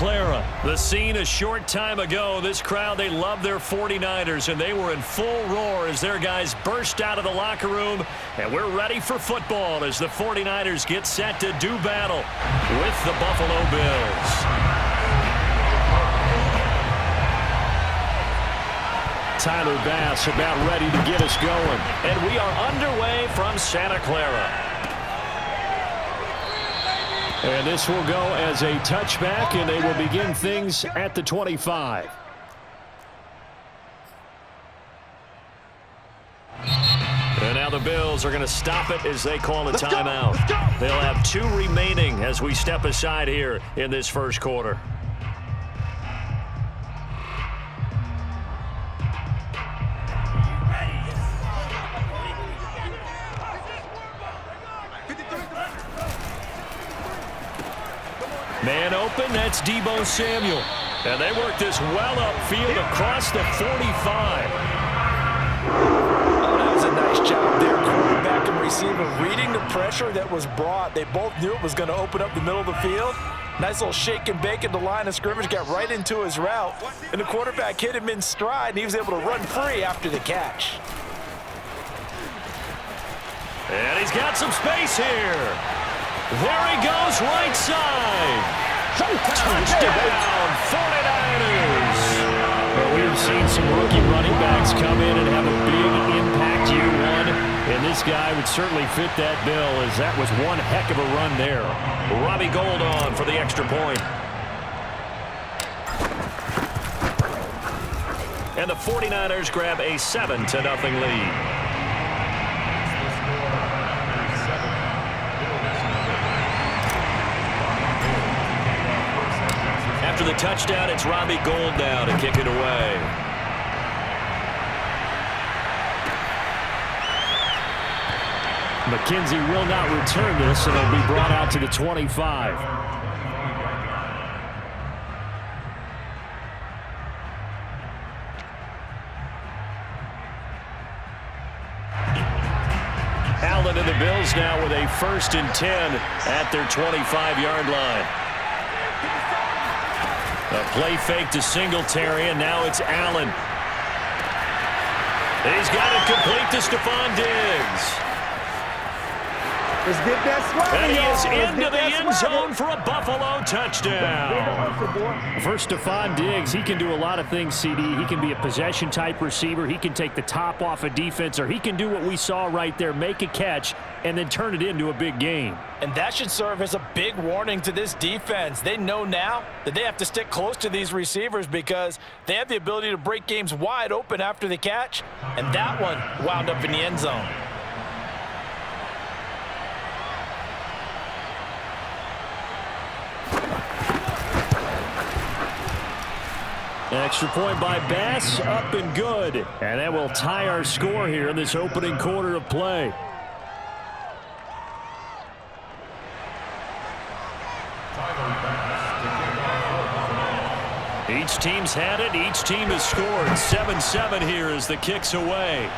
Clara. The scene a short time ago. This crowd, they love their 49ers, and they were in full roar as their guys burst out of the locker room. And we're ready for football as the 49ers get set to do battle with the Buffalo Bills. Tyler Bass about ready to get us going. And we are underway from Santa Clara. And this will go as a touchback, and they will begin things at the 25. And now the Bills are going to stop it as they call a timeout. They'll have 2 remaining as we step aside here in this first quarter. Man open, that's Deebo Samuel. And they work this well upfield across the 45. Oh, that was a nice job there. Quarterback and receiver reading the pressure that was brought. They both knew it was going to open up the middle of the field. Nice little shake and bake at the line of scrimmage, got right into his route. And the quarterback hit him in stride, and he was able to run free after the catch. And he's got some space here. There he goes, right side. Touchdown, 49ers. Well, we have seen some rookie running backs come in and have a big impact year one. And this guy would certainly fit that bill, as that was one heck of a run there. Robbie Gould on for the extra point. And the 49ers grab a 7-0 lead. After the touchdown, it's Robbie Gould now to kick it away. McKenzie will not return this, and it'll be brought out to the 25. Allen and the Bills now with a 1st and 10 at their 25-yard line. A play fake to Singletary, and now it's Allen. He's got it complete to Stephon Diggs. Let's get that swagger, and he is into the end zone for a Buffalo touchdown. For Stephon Diggs, he can do a lot of things, CD. He can be a possession-type receiver. He can take the top off a defense, or he can do what we saw right there, make a catch, and then turn it into a big game. And that should serve as a big warning to this defense. They know now that they have to stick close to these receivers because they have the ability to break games wide open after the catch, and that one wound up in the end zone. Extra point by Bass, up and good. And that will tie our score here in this opening quarter of play. Each team's had it. Each team has scored. 7-7 here as the kick's away.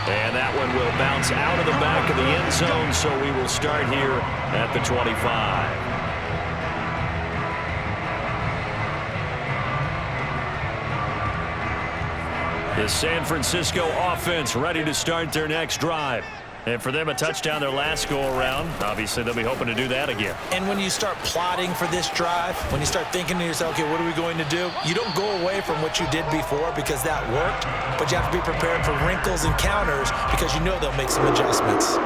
And that one will bounce out of the back of the end zone, so we will start here at the 25. The San Francisco offense ready to start their next drive. And for them, a touchdown their last go-around. Obviously, they'll be hoping to do that again. And when you start plotting for this drive, when you start thinking to yourself, okay, what are we going to do? You don't go away from what you did before because that worked, but you have to be prepared for wrinkles and counters because you know they'll make some adjustments.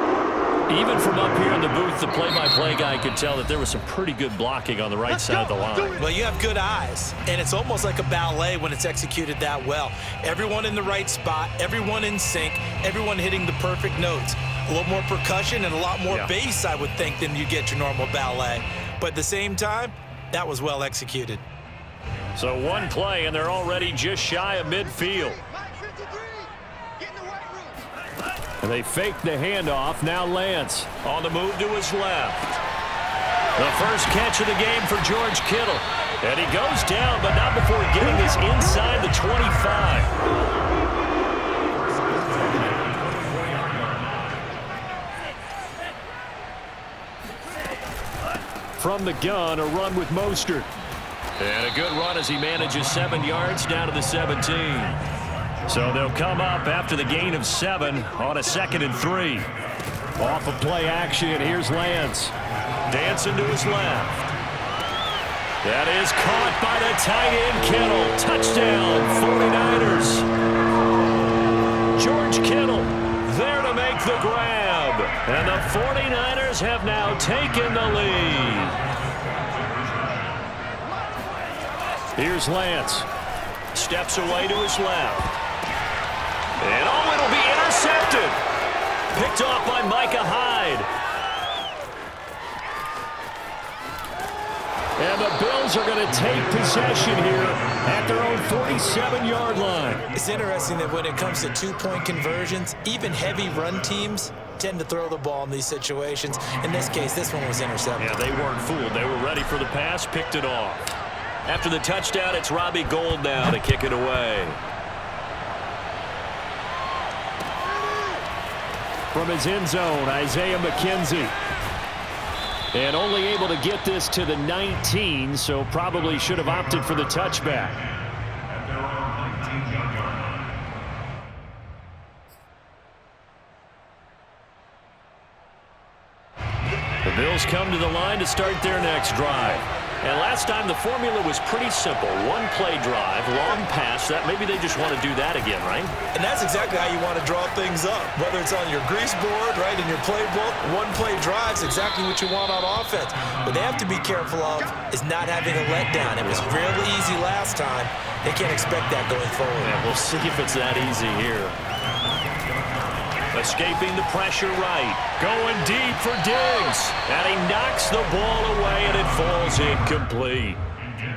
Even from up here in the booth, the play-by-play guy could tell that there was some pretty good blocking on the right side of the line. Well, you have good eyes, and it's almost like a ballet when it's executed that well. Everyone in the right spot, everyone in sync, everyone hitting the perfect notes. A little more percussion and a lot more bass, I would think, than you get your normal ballet. But at the same time, that was well executed. So one play, and they're already just shy of midfield. And they fake the handoff. Now Lance on the move to his left. The first catch of the game for George Kittle. And he goes down, but not before getting this inside the 25. from the gun, a run with Mostert. And a good run as he manages 7 yards down to the 17. So they'll come up after the gain of 7 on a 2nd and 3. Off of play action, here's Lance. Dancing to his left. That is caught by the tight end, Kittle. Touchdown, 49ers. George Kittle there to make the grab. And the 49ers have now taken the lead. Here's Lance. Steps away to his left. And oh, it'll be intercepted. Picked off by Micah Hyde. And the Bills are going to take possession here at their own 47-yard line. It's interesting that when it comes to two-point conversions, even heavy run teams tend to throw the ball in these situations. In this case, this one was intercepted. Yeah, they weren't fooled. They were ready for the pass, picked it off. After the touchdown, it's Robbie Gould now to kick it away. From his end zone, Isaiah McKenzie. And only able to get this to the 19, so probably should have opted for the touchback. The Bills come to the line to start their next drive. And last time the formula was pretty simple. One play drive, long pass. That maybe they just want to do that again, right? And that's exactly how you want to draw things up. Whether it's on your grease board, right, in your playbook, one play drive's exactly what you want on offense. What they have to be careful of is not having a letdown. It was really easy last time. They can't expect that going forward. Yeah, we'll see if it's that easy here. Escaping the pressure right. Going deep for Diggs. And he knocks the ball away, and it falls incomplete.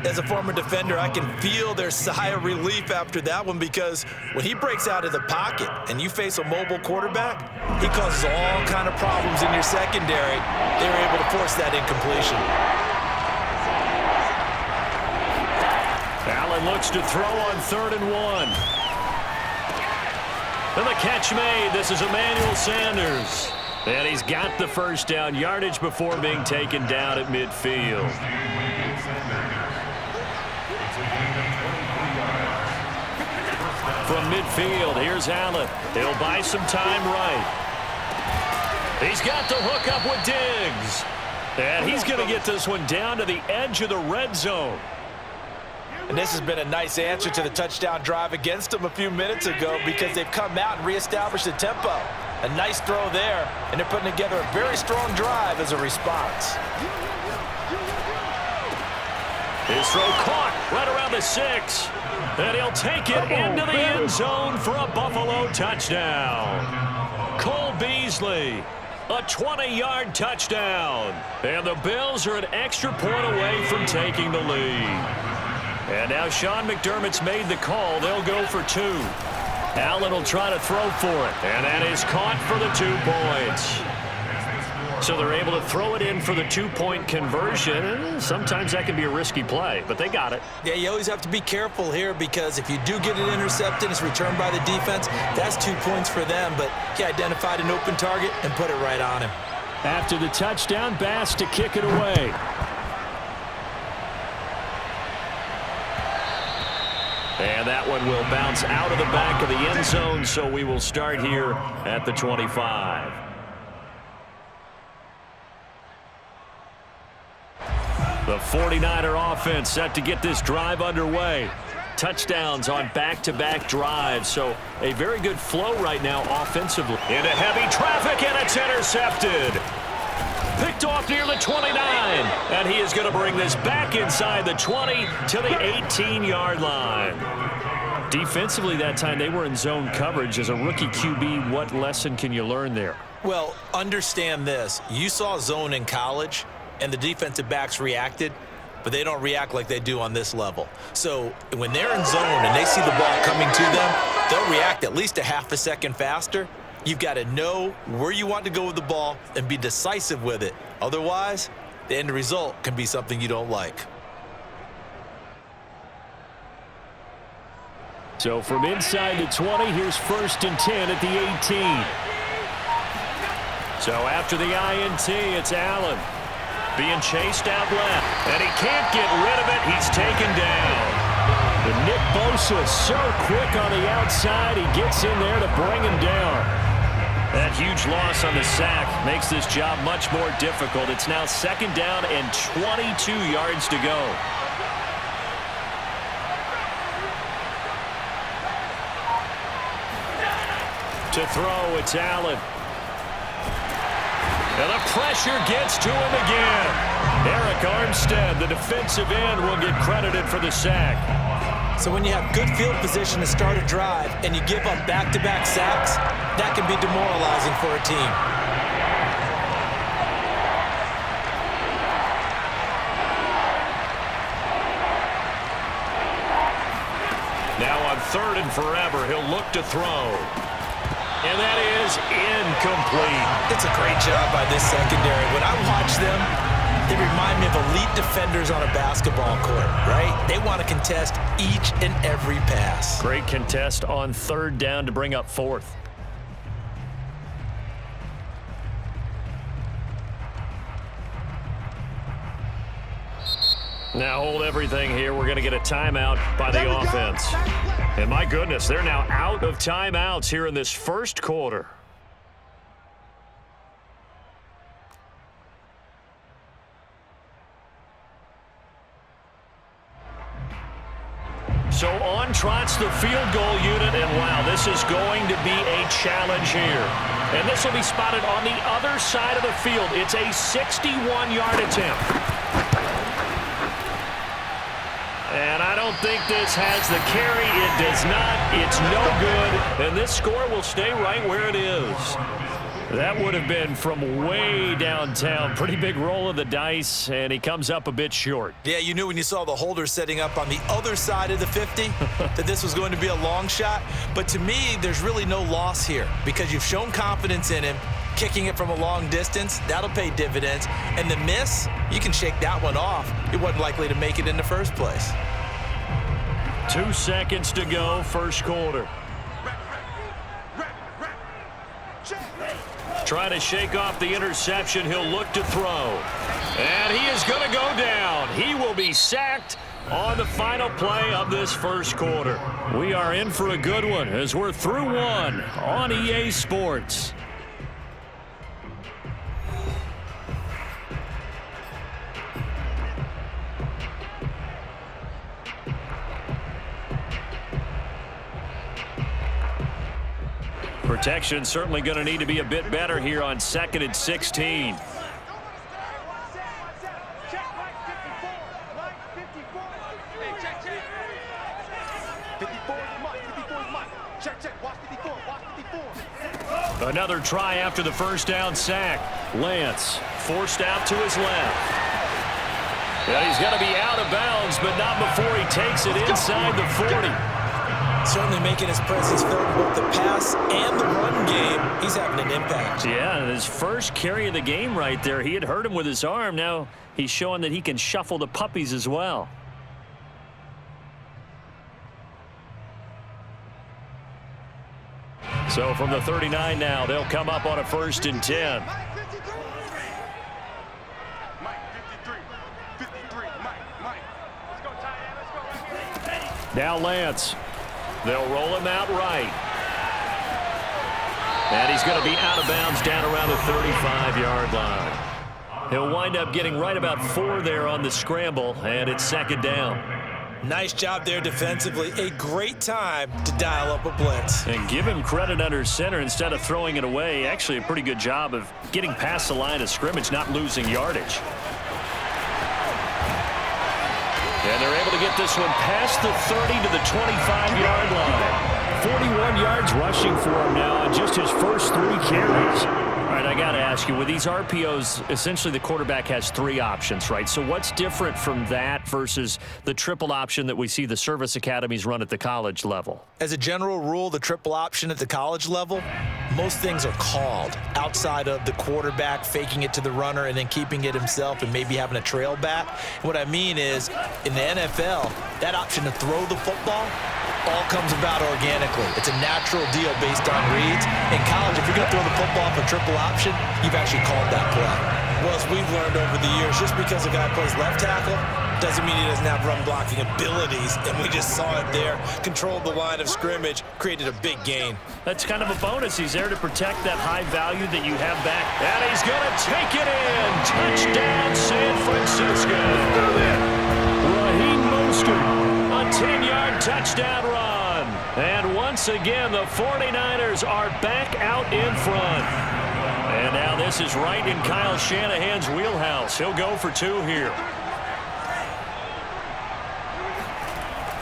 As a former defender, I can feel their sigh of relief after that one, because when he breaks out of the pocket and you face a mobile quarterback, he causes all kind of problems in your secondary. They were able to force that incompletion. Allen looks to throw on 3rd and 1. And the catch made. This is Emmanuel Sanders. And he's got the first down, yardage before being taken down at midfield. From midfield, here's Allen. He'll buy some time right. He's got the hook up with Diggs. And he's going to get this one down to the edge of the red zone. And this has been a nice answer to the touchdown drive against them a few minutes ago, because they've come out and reestablished the tempo. A nice throw there, and they're putting together a very strong drive as a response. His throw caught right around the 6. And he'll take it into the end zone for a Buffalo touchdown. Cole Beasley, a 20-yard touchdown. And the Bills are an extra point away from taking the lead. And now Sean McDermott's made the call. They'll go for 2. Allen will try to throw for it. And that is caught for the 2 points. So they're able to throw it in for the 2-point conversion. Sometimes that can be a risky play, but they got it. Yeah, you always have to be careful here, because if you do get it intercepted, it's returned by the defense, that's 2 points for them. But he identified an open target and put it right on him. After the touchdown, Bass to kick it away. And that one will bounce out of the back of the end zone, so we will start here at the 25. The 49er offense set to get this drive underway. Touchdowns on back-to-back drives, so a very good flow right now offensively. Into heavy traffic, and it's intercepted. Picked off near the 29, and he is going to bring this back inside the 20 to the 18-yard line. Defensively that time, they were in zone coverage. As a rookie QB, what lesson can you learn there? Well, understand this. You saw zone in college, and the defensive backs reacted, but they don't react like they do on this level. So when they're in zone and they see the ball coming to them, they'll react at least a half a second faster. You've got to know where you want to go with the ball and be decisive with it. Otherwise, the end result can be something you don't like. So from inside the 20, here's 1st and 10 at the 18. So after the INT, it's Allen. being chased out left. And he can't get rid of it. He's taken down. And Nick Bosa is so quick on the outside. He gets in there to bring him down. That huge loss on the sack makes this job much more difficult. It's now 2nd down and 22 yards to go. To throw, it's Allen. And the pressure gets to him again. Eric Armstead, the defensive end, will get credited for the sack. So when you have good field position to start a drive and you give up back-to-back sacks, that can be demoralizing for a team. Now on 3rd and forever, he'll look to throw. And that is incomplete. It's a great job by this secondary. When I watch them, they remind me of elite defenders on a basketball court, right? They want to contest each and every pass. Great contest on 3rd down to bring up 4th. Now hold everything here. We're going to get a timeout by the offense. And my goodness, they're now out of timeouts here in this first quarter. So on trots the field goal unit, and wow, this is going to be a challenge here. And this will be spotted on the other side of the field. It's a 61-yard attempt. And I don't think this has the carry. It does not. It's no good. And this score will stay right where it is. That would have been from way downtown. Pretty big roll of the dice, and he comes up a bit short. Yeah, you knew when you saw the holder setting up on the other side of the 50 that this was going to be a long shot. But to me, there's really no loss here because you've shown confidence in him. Kicking it from a long distance, that'll pay dividends. And the miss, you can shake that one off. It wasn't likely to make it in the first place. 2 seconds to go, first quarter. Trying to shake off the interception. He'll look to throw. And he is going to go down. He will be sacked on the final play of this first quarter. We are in for a good one as we're through one on EA Sports. Protection certainly going to need to be a bit better here on 2nd and 16. Another try after the first down sack. Lance forced out to his left. And he's going to be out of bounds, but not before he takes it inside the 40. Certainly making his presence felt in both the pass and the run game. He's having an impact. Yeah, and his first carry of the game right there. He had hurt him with his arm. Now he's showing that he can shuffle the puppies as well. So from the 39 now, they'll come up on a 1st and 10. Now Lance. They'll roll him out right. And he's going to be out of bounds down around the 35-yard line. He'll wind up getting right about 4 there on the scramble, and it's 2nd down. Nice job there defensively. A great time to dial up a blitz. And give him credit under center instead of throwing it away. Actually, a pretty good job of getting past the line of scrimmage, not losing yardage. And they're able to get this one past the 30 to the 25-yard line. 41 yards rushing for him now in just his first 3 carries. All right, I got to ask you, with these RPOs, essentially the quarterback has 3 options, right? So what's different from that versus the triple option that we see the service academies run at the college level? As a general rule, the triple option at the college level, most things are called outside of the quarterback faking it to the runner and then keeping it himself and maybe having a trail back. What I mean is, in the NFL, that option to throw the football all comes about organically. It's a natural deal based on reads. In college, if you're going to throw the football for triple option, you've actually called that play. Well, as we've learned over the years, just because a guy plays left tackle doesn't mean he doesn't have run blocking abilities, and we just saw it there. Controlled the line of scrimmage, created a big gain. That's kind of a bonus. He's there to protect that high value that you have back. And he's going to take it in. Touchdown, San Francisco. Raheem Mostert, a 10-yard touchdown run. And once again, the 49ers are back out in front. And now this is right in Kyle Shanahan's wheelhouse. He'll go for 2 here.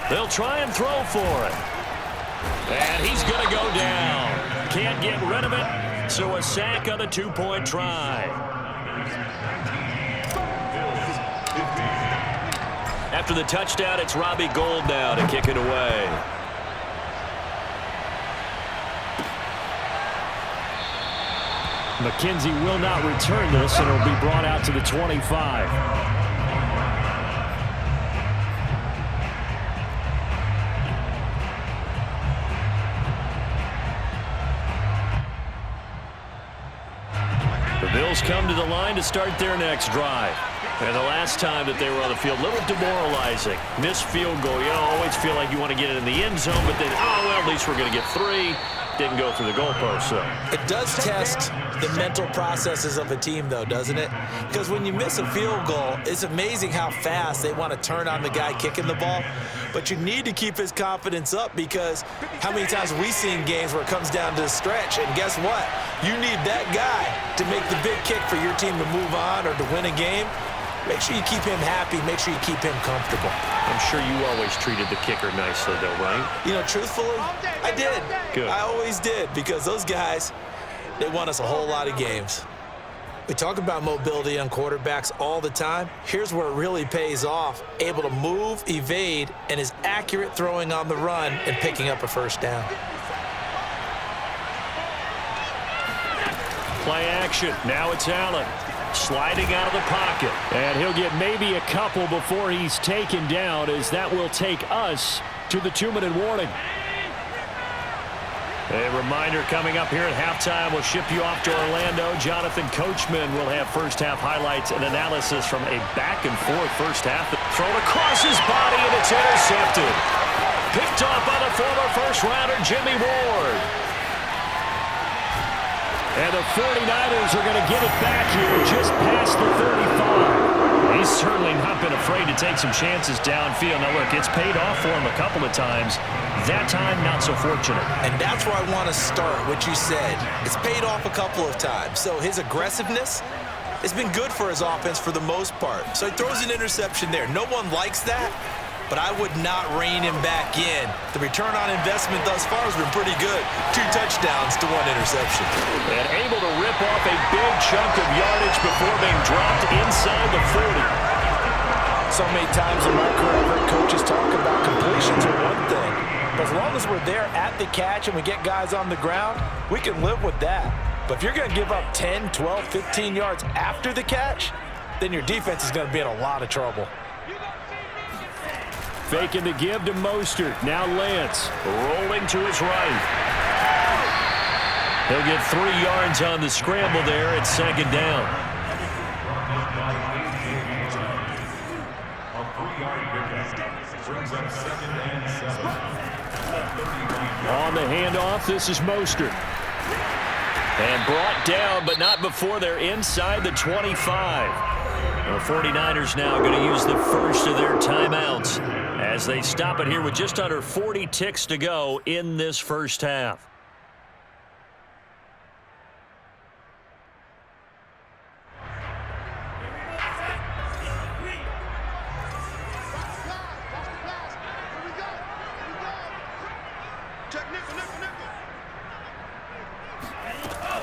They'll try and throw for it. And he's going to go down. Can't get rid of it, so a sack on the 2-point try. After the touchdown, it's Robbie Gould now to kick it away. McKenzie will not return this, and it'll be brought out to the 25. Bills come to the line to start their next drive. And the last time that they were on the field, a little demoralizing. Missed field goal. You always feel like you want to get it in the end zone, but then, oh, well, at least we're going to get 3. Didn't go through the goalpost, so. It does test the mental processes of a team, though, doesn't it? Because when you miss a field goal, it's amazing how fast they want to turn on the guy kicking the ball. But you need to keep his confidence up, because how many times have we seen games where it comes down to the stretch, and guess what? You need that guy to make the big kick for your team to move on or to win a game. Make sure you keep him happy. Make sure you keep him comfortable. I'm sure you always treated the kicker nicely, though, right? You know, truthfully, I did. Good. I always did, because those guys, they won us a whole lot of games. We talk about mobility on quarterbacks all the time. Here's where it really pays off. Able to move, evade, and is accurate throwing on the run and picking up a first down. Play action. Now it's Allen. Sliding out of the pocket. And he'll get maybe a couple before he's taken down, as that will take us to the 2-minute warning. A reminder coming up here at halftime. We'll ship you off to Orlando. Jonathan Coachman will have first-half highlights and analysis from a back-and-forth first half. Thrown across his body, and it's intercepted. Picked off by the former first-rounder, Jimmy Ward. And the 49ers are going to get it back here just past the 35. He's certainly not been afraid to take some chances downfield. Now, look, it's paid off for him a couple of times. That time, not so fortunate. And that's where I want to start, what you said. It's paid off a couple of times. So his aggressiveness has been good for his offense for the most part. So he throws an interception there. No one likes that, but I would not rein him back in. The return on investment thus far has been pretty good. 2 touchdowns to 1 interception. And able to rip off a big chunk of yardage before being dropped inside the 40. So many times in my career, I've heard coaches talk about completions are one thing. But as long as we're there at the catch and we get guys on the ground, we can live with that. But if you're going to give up 10, 12, 15 yards after the catch, then your defense is going to be in a lot of trouble. Faking the give to Mostert. Now Lance. Rolling to his right. He'll get 3 yards on the scramble there. It's 2nd down. On the handoff, this is Mostert. And brought down, but not before they're inside the 25. The 49ers now going to use the first of their timeouts as they stop it here with just under 40 ticks to go in this first half.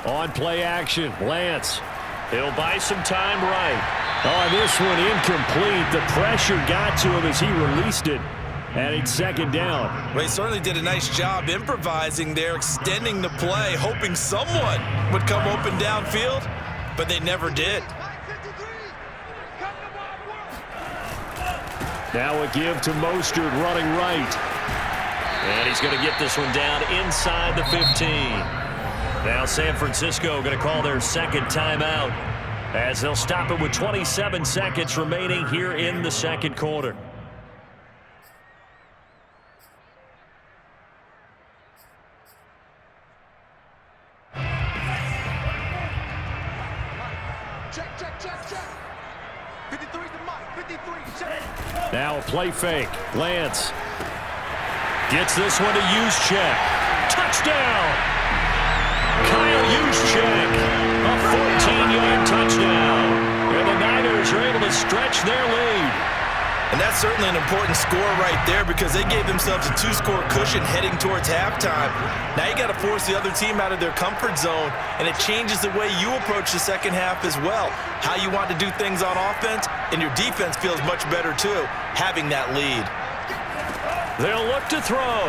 On play action, Lance. He'll buy some time right. Oh, this one incomplete. The pressure got to him as he released it. And it's 2nd down. Well, he certainly did a nice job improvising there, extending the play, hoping someone would come open downfield, but they never did. Now a give to Mostert running right. And he's going to get this one down inside the 15. Now San Francisco going to call their 2nd timeout. as they'll stop it with 27 seconds remaining here in the second quarter. Now a play fake. Lance gets this one to Juszczyk. Touchdown! Kyle Juszczyk, a 14-yard touchdown. And the Niners are able to stretch their lead. And that's certainly an important score right there because they gave themselves a 2-score cushion heading towards halftime. Now you got to force the other team out of their comfort zone, and it changes the way you approach the second half as well. How you want to do things on offense, and your defense feels much better too, having that lead. They'll look to throw.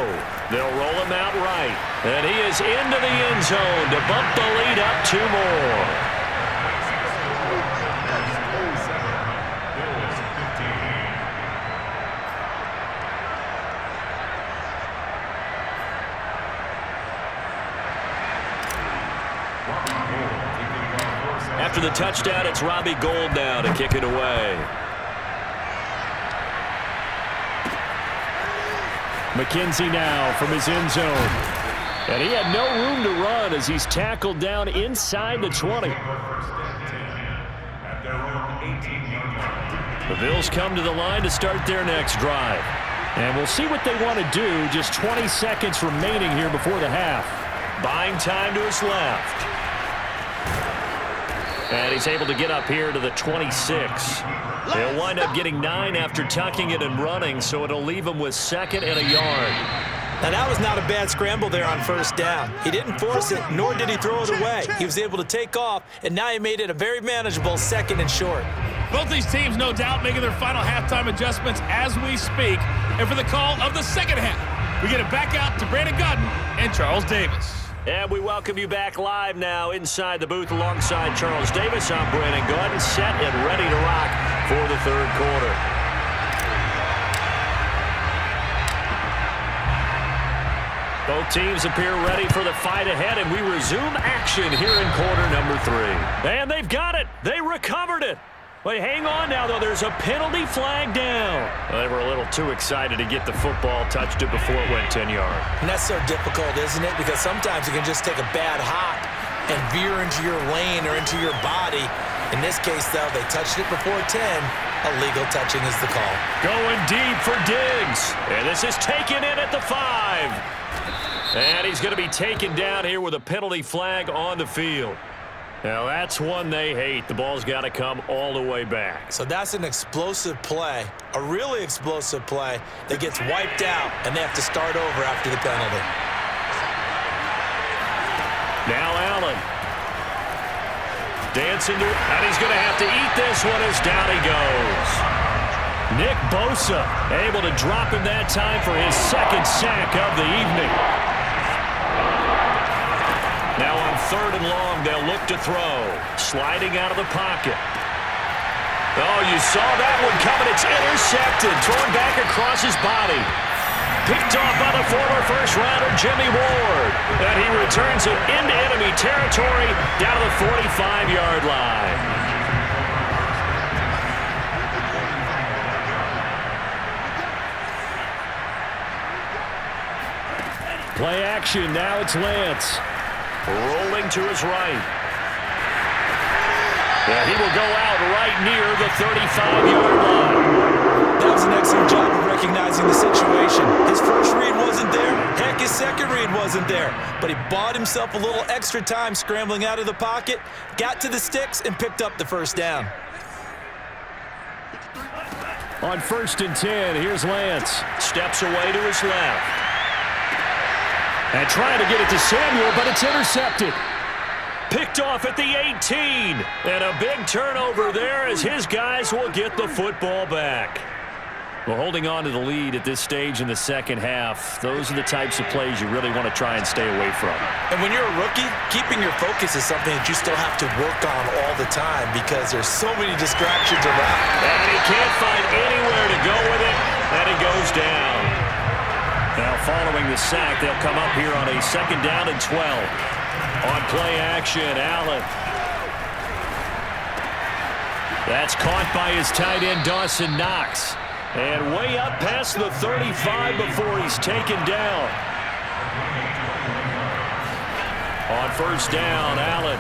They'll roll him out right. And he is into the end zone to bump the lead up 2 more. After the touchdown, it's Robbie Gould now to kick it away. McKenzie now from his end zone. And he had no room to run as he's tackled down inside the 20. The Bills come to the line to start their next drive. And we'll see what they want to do. Just 20 seconds remaining here before the half. Buying time to his left. And he's able to get up here to the 26. He'll wind up getting 9 after tucking it and running, so it'll leave him with 2nd and a yard. Now, that was not a bad scramble there on first down. He didn't force it, nor did he throw it away. He was able to take off, and now he made it a very manageable 2nd and short. Both these teams, no doubt, making their final halftime adjustments as we speak. And for the call of the second half, we get it back out to Brandon Godden and Charles Davis. And we welcome you back live now inside the booth alongside Charles Davis. I'm Brandon Godden, set and ready to rock for the third quarter. Both teams appear ready for the fight ahead, and we resume action here in quarter number 3. And they've got it. They recovered it. Wait, hang on now, though. There's a penalty flag down. Well, they were a little too excited to get the football, touched it before it went 10 yards. And that's so difficult, isn't it? Because sometimes you can just take a bad hop and veer into your lane or into your body. In this case, though, they touched it before 10. Illegal touching is the call. Going deep for Diggs. And this is taken in at the 5. And he's going to be taken down here with a penalty flag on the field. Now, that's one they hate. The ball's got to come all the way back. So that's an explosive play, a really explosive play that gets wiped out, and they have to start over after the penalty. Now Allen. Dancing to, and he's going to have to eat this one as down he goes. Nick Bosa able to drop him that time for his 2nd sack of the evening. Now on 3rd and long, they'll look to throw. Sliding out of the pocket. Oh, you saw that one coming. It's intercepted. Thrown back across his body. Picked off by the former first-rounder, Jimmy Ward. And he returns it into enemy territory down to the 45-yard line. Play action. Now it's Lance. Rolling to his right. Yeah, he will go out right near the 35-yard line. That was an excellent job of recognizing the situation. His first read wasn't there. Heck, his second read wasn't there. But he bought himself a little extra time scrambling out of the pocket, got to the sticks, and picked up the first down. On 1st and 10, here's Lance. Steps away to his left. And trying to get it to Samuel, but it's intercepted. Picked off at the 18. And a big turnover there as his guys will get the football back. Well, holding on to the lead at this stage in the second half, those are the types of plays you really want to try and stay away from. And when you're a rookie, keeping your focus is something that you still have to work on all the time because there's so many distractions around. And he can't find anywhere to go with it, and he goes down. Now following the sack, they'll come up here on a 2nd down and 12. On play action, Allen. That's caught by his tight end, Dawson Knox. And way up past the 35 before he's taken down. On first down, Allen.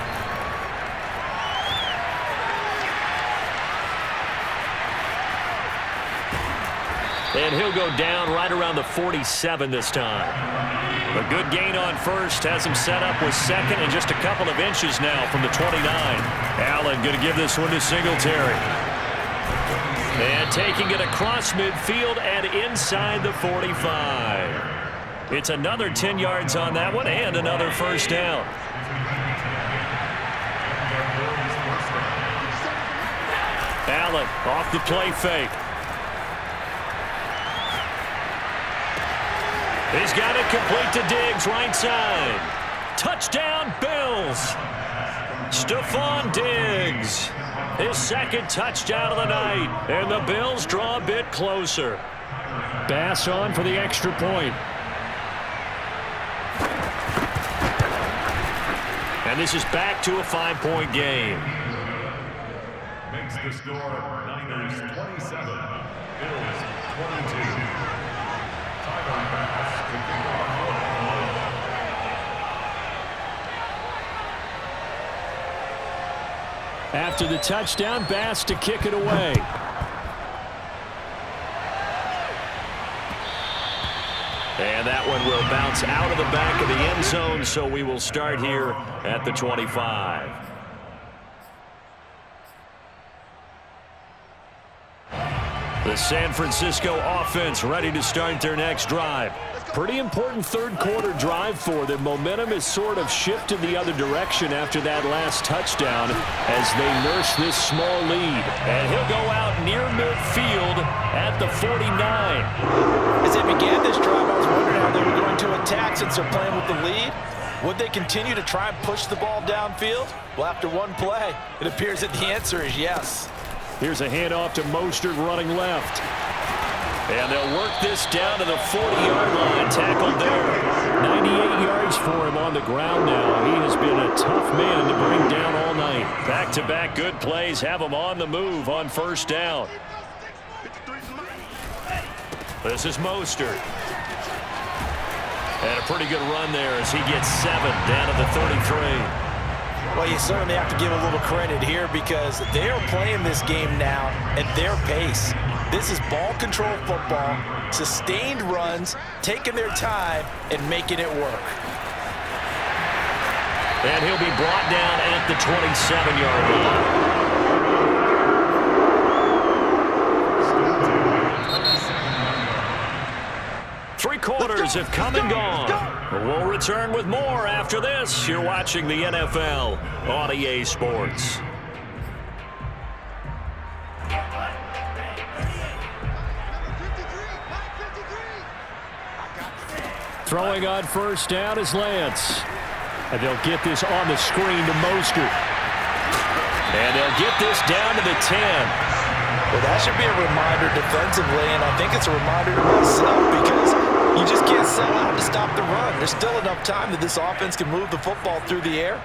And he'll go down right around the 47 this time. A good gain on first has him set up with second and just a couple of inches now from the 29. Allen going to give this one to Singletary. And taking it across midfield and inside the 45. It's another 10 yards on that one and another first down. Allen off the play fake. He's got it complete to Diggs, right side. Touchdown, Bills. Stephon Diggs. His second touchdown of the night. And the Bills draw a bit closer. Bass on for the extra point. And this is back to a 5-point game. Makes the score Niners 27, Bills 22. After the touchdown, Bass to kick it away. And that one will bounce out of the back of the end zone, so we will start here at the 25. The San Francisco offense ready to start their next drive. Pretty important third quarter drive for them. Momentum has sort of shifted the other direction after that last touchdown as they nurse this small lead. And he'll go out near midfield at the 49. As they began this drive, I was wondering how they were going to attack since they're playing with the lead. Would they continue to try and push the ball downfield? Well, after one play, it appears that the answer is yes. Here's a handoff to Mostert running left. And they'll work this down to the 40-yard line, tackled there. 98 yards for him on the ground now. He has been a tough man to bring down all night. Back-to-back good plays have him on the move on first down. This is Mostert. And a pretty good run there as he gets 7 down to the 33. Well, you certainly have to give a little credit here because they are playing this game now at their pace. This is ball control football, sustained runs, taking their time and making it work. And he'll be brought down at the 27-yard line. Three quarters have come and gone. We'll return with more after this. You're watching the NFL on EA Sports. Throwing on first down is Lance. And they'll get this on the screen to Mostert. And they'll get this down to the 10. Well, that should be a reminder defensively, and I think it's a reminder to myself because you just can't sell out to stop the run. There's still enough time that this offense can move the football through the air,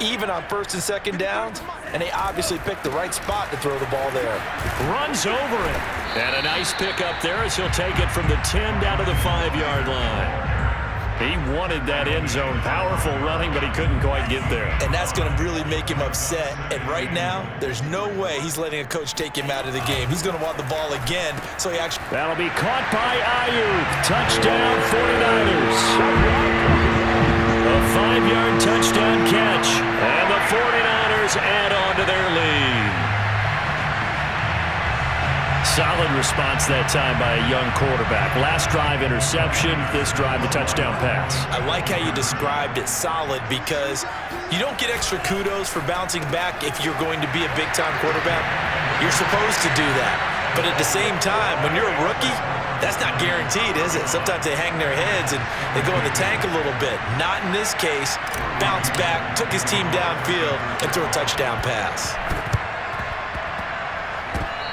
even on first and second downs, and they obviously picked the right spot to throw the ball there. Runs over it. And a nice pick up there as he'll take it from the 10 down to the 5-yard line. He wanted that end zone, powerful running, but he couldn't quite get there. And that's going to really make him upset. And right now, there's no way he's letting a coach take him out of the game. He's going to want the ball again, so he actually... That'll be caught by Ayuk. Touchdown, 49ers. A 5-yard touchdown catch. And the 49ers add on to their lead. Solid response that time by a young quarterback. Last drive, interception. This drive, the touchdown pass. I like how you described it, solid, because you don't get extra kudos for bouncing back if you're going to be a big-time quarterback. You're supposed to do that. But at the same time, when you're a rookie, that's not guaranteed, is it? Sometimes they hang their heads and they go in the tank a little bit. Not in this case. Bounce back, took his team downfield, and threw a touchdown pass.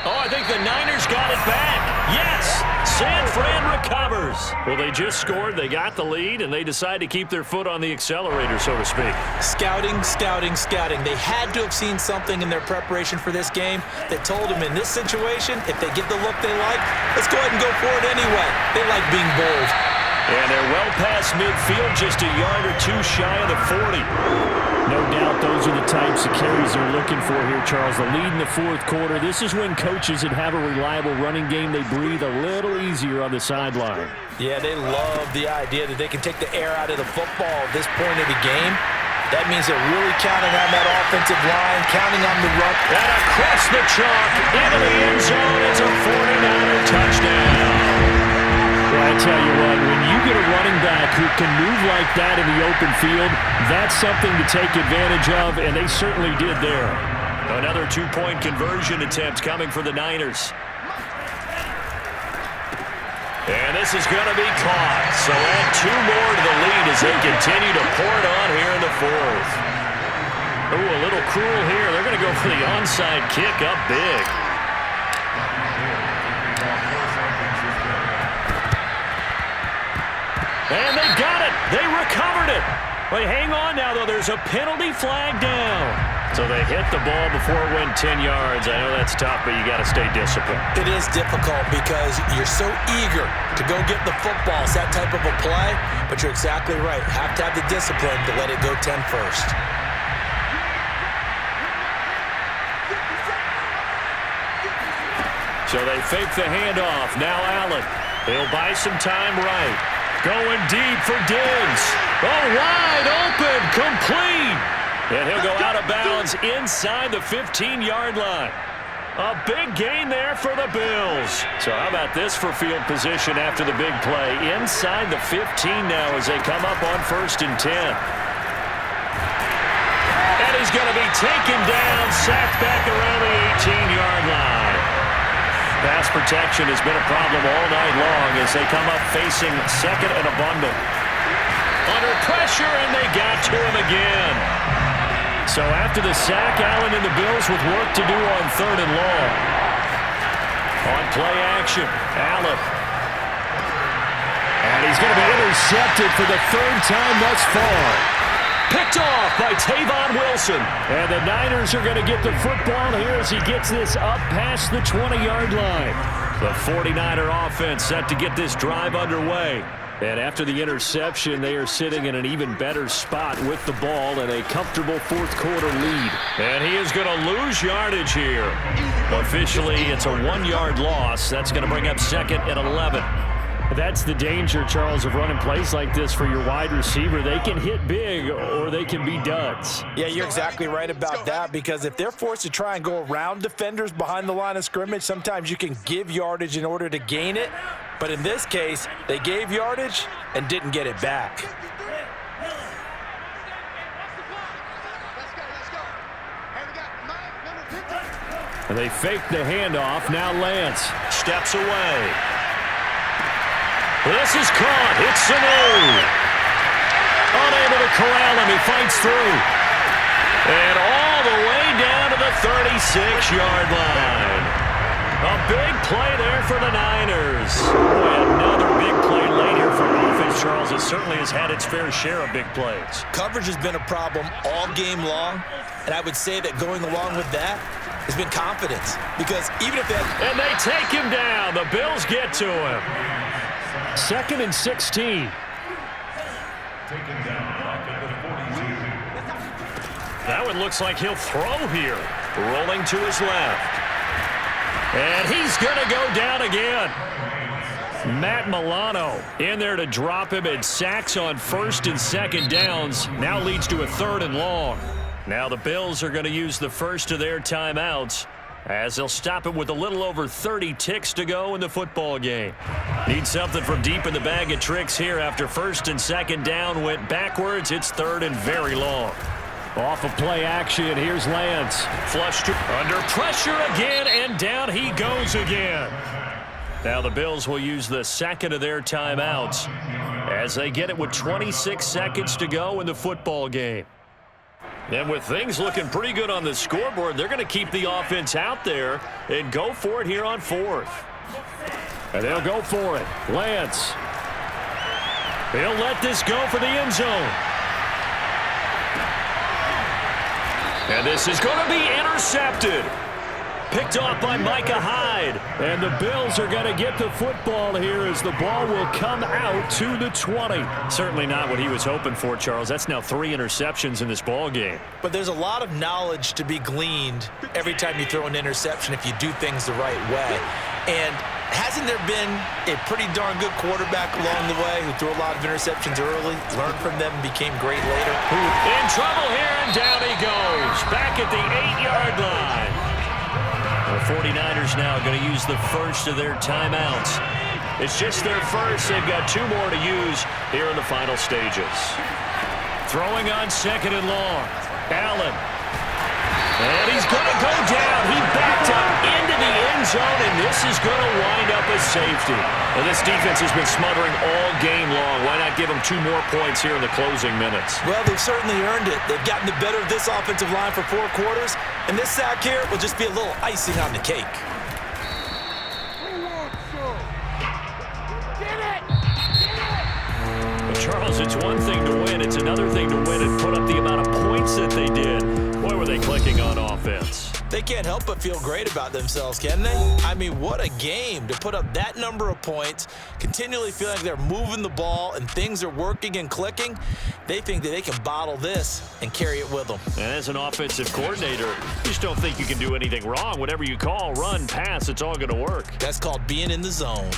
Oh, I think the Niners got it back. Yes, San friend recovers. Well, they just scored, they got the lead, and they decide to keep their foot on the accelerator, so to speak. Scouting, scouting, scouting. They had to have seen something in their preparation for this game that told them in this situation, if they get the look they like, let's go ahead and go for it anyway. They like being bold. And they're well past midfield, just a yard or two shy of the 40. No doubt those are the types of carries they're looking for here, Charles. The lead in the fourth quarter. This is when coaches that have a reliable running game, they breathe a little easier on the sideline. Yeah, they love the idea that they can take the air out of the football at this point of the game. That means they're really counting on that offensive line, counting on the run. And across the chalk, into the end zone, it's a 49er touchdown. Well, I tell you what, when you get a running back who can move like that in the open field, that's something to take advantage of, and they certainly did there. Another two-point conversion attempt coming for the Niners. And this is going to be caught. So add two more to the lead as they continue to pour it on here in the fourth. Ooh, a little cruel here. They're going to go for the onside kick up big. And they got it. They recovered it. Wait, hang on now, though. There's a penalty flag down. So they hit the ball before it went 10 yards. I know that's tough, but you got to stay disciplined. It is difficult because you're so eager to go get the football. It's that type of a play, but you're exactly right. Have to have the discipline to let it go 10 first. So they fake the handoff. Now Allen. He'll buy some time right. Going deep for Diggs. Oh, wide open, complete. And he'll go out of bounds inside the 15-yard line. A big gain there for the Bills. So how about this for field position after the big play? Inside the 15 now as they come up on 1st and 10. And he's going to be taken down, sacked back around the 18-yard line. Pass protection has been a problem all night long as they come up facing 2nd and abundant. Under pressure, and they got to him again. So after the sack, Allen and the Bills with work to do on 3rd and long. On play action, Allen. And he's going to be intercepted for the 3rd time thus far. Picked off by Tavon Wilson. And the Niners are going to get the football here as he gets this up past the 20-yard line. The 49er offense set to get this drive underway. And after the interception, they are sitting in an even better spot with the ball and a comfortable fourth quarter lead. And he is going to lose yardage here. Officially, it's a 1-yard loss. That's going to bring up 2nd and 11. That's the danger, Charles, of running plays like this for your wide receiver. They can hit big or they can be duds. Yeah, you're exactly right about that because if they're forced to try and go around defenders behind the line of scrimmage, sometimes you can give yardage in order to gain it. But in this case, they gave yardage and didn't get it back. And they fake the handoff. Now Lance steps away. This is caught. It's Sanu. Unable to corral him. He fights through. And all the way down to the 36-yard line. A big play there for the Niners. Boy, another big play late here for offense, Charles. It certainly has had its fair share of big plays. Coverage has been a problem all game long, and I would say that going along with that has been confidence. Because even if And they take him down. The Bills get to him. 2nd and 16. Taken down back at the 42. That one looks like he'll throw here. Rolling to his left. And he's going to go down again. Matt Milano in there to drop him, and sacks on 1st and 2nd downs. Now leads to a 3rd and long. Now the Bills are going to use the first of their timeouts as they'll stop it with a little over 30 ticks to go in the football game. Need something from deep in the bag of tricks here after 1st and 2nd down went backwards. It's 3rd and very long. Off of play action, here's Lance. Flushed under pressure again, and down he goes again. Now the Bills will use the 2nd of their timeouts as they get it with 26 seconds to go in the football game. And with things looking pretty good on the scoreboard, they're going to keep the offense out there and go for it here on 4th. And they'll go for it. Lance. He'll let this go for the end zone. And this is going to be intercepted. Picked off by Micah Hyde. And the Bills are going to get the football here as the ball will come out to the 20. Certainly not what he was hoping for, Charles. That's now 3 interceptions in this ball game. But there's a lot of knowledge to be gleaned every time you throw an interception if you do things the right way. And hasn't there been a pretty darn good quarterback along the way who threw a lot of interceptions early, learned from them, and became great later? In trouble here, and down he goes. Back at the 8-yard line. The 49ers now going to use the first of their timeouts. It's just their first. They've got 2 more to use here in the final stages. Throwing on 2nd and long. Allen. And he's going to go down. He backed up into the end zone, and this is going to wind up as safety. And this defense has been smothering all game long. Why not give them 2 more points here in the closing minutes? Well, they've certainly earned it. They've gotten the better of this offensive line for 4 quarters, and this sack here will just be a little icing on the cake. But Charles, it's one thing to win. It's another thing to win and put up the amount of points that they did. Boy, were they clicking on offense. They can't help but feel great about themselves, can they? I mean, what a game to put up that number of points, continually feeling like they're moving the ball and things are working and clicking. They think that they can bottle this and carry it with them. And as an offensive coordinator, you just don't think you can do anything wrong. Whatever you call, run, pass, it's all going to work. That's called being in the zone.